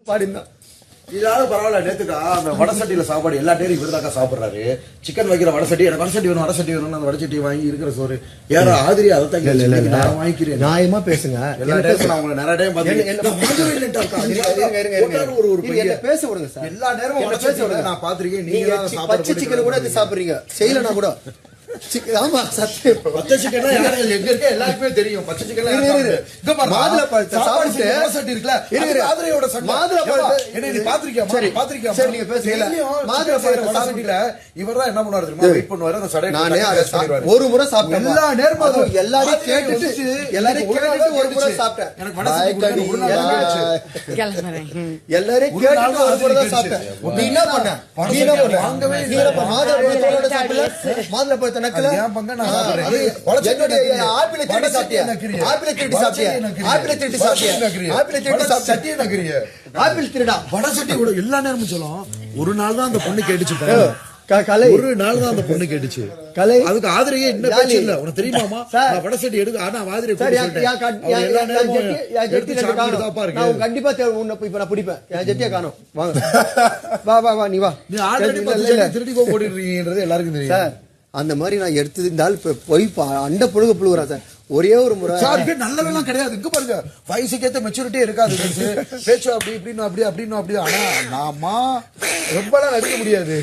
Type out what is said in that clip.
சாப்பாடு இதாவது பரவாயில்ல. நேத்துக்கா அந்த வடசட்டியில சாப்பாடு எல்லா டேரும் இவருதாக்கா சாப்பிடுறாரு. சிக்கன் வைக்கிற வடசட்டி, எனக்கு வடசட்டி வேணும் அந்த வடசட்டி வாங்கி இருக்கிற சோறு யார ஆதிரி அதை நான் வாங்கிக்கிறேன். நியாயமா பேசுங்க. எல்லா டேரும் நான் உங்களை நிறைய டைம் பேச விடுங்க சார். எல்லா நேரமும் பேச விடுங்க. நான் பாத்திருக்கேன். நீங்க பச்சை சிக்கன் கூட சாப்பிடுறீங்க, செய்யலனா கூட. ஆமா சத்தியம். பச்சை சிக்கன் எங்க இருக்க எல்லாருக்குமே தெரியும். பச்சை சிக்கன் மாதுளை பழத்தை சாப்பிட்டு வடசட்டி இருக்குல்ல, ஆதிரியோட மாதுளை பழத்தை என்ன நீ பாத்திருக்கியா? பாத்திருக்கியா? சரி நீங்க பேசுங்க. மாதுளை பழத்தை வடசட்டியில இவர்தான் என்ன பண்ணுவாரு தெரியுமா? வெயிட் பண்ணுவாரு. அந்த சடை நானே ஒரு முறை சாப்பிட்டேன். எல்லா நேரமும் எல்லாரையும் கேட்டுட்டு ஒரு முறை சாப்பிட்டேன். எனக்கு வடசட்டி ஒரு நாள் எல்லாரையும் கேட்டுட்டு ஒரு முறை தான் சாப்பிட்டேன். நீ என்ன பண்ண? வாங்கவே இல்ல. மாதுளை பழத்தோட சாப்பிடல. மாதுளை பழத்தை நக்கல. ஏன் பங்க நான் சாப்பிடுறேன். ஆப்பிளை திருடி சாப்பிட்டியா? ஆப்பிளை திருடி சாப்பிட்டியா? ஆப்பிளை திருடி சாப்பிட்டியா? ஆப்பிளை திருடி சாப்பிட்டியா? நக்கறிய. ஆப்பிள் திருடா. வடசட்டி கூட எல்லா நேரமும் சொல்லும். ஒரு நாள் தான் அந்த பொண்ணு கேட்டுச்சு. கலை ஒரு நாள் தான் அந்த பொண்ணு கேட்டுச்சு. கலை அதுக்கு ஆதிரியே என்ன பேச்சு இல்ல. உனக்கு தெரியுமாமா? நான் வடசட்டி எடுக்க ஆனா ஆதிரி எல்லா நேரமும் நான் கண்டிப்பா இப்ப நான் பிடிப்பேன். என் ஜெட்டியா காணோம். வாங்க வா வா வா நீ வா. நீ ஆல்ரெடி திருடி போட்டுறீங்கன்றது எல்லாருக்கும் தெரியும் சார். அந்த மாதிரி நான் எடுத்திருந்தால் போய் அண்ட புழுக புழுகுறா சார். ஒரே ஒரு முறை நல்லவெல்லாம் கிடையாது. இங்க பாருங்க, வயசுக்கு ஏத்த மெச்சூரிட்டியே இருக்காது. பேச்சு அப்படி இப்படின்னு அப்படி அப்படின்னு அப்படி. ஆனா நாமா ரொம்பலாம் நடிக்க முடியாது.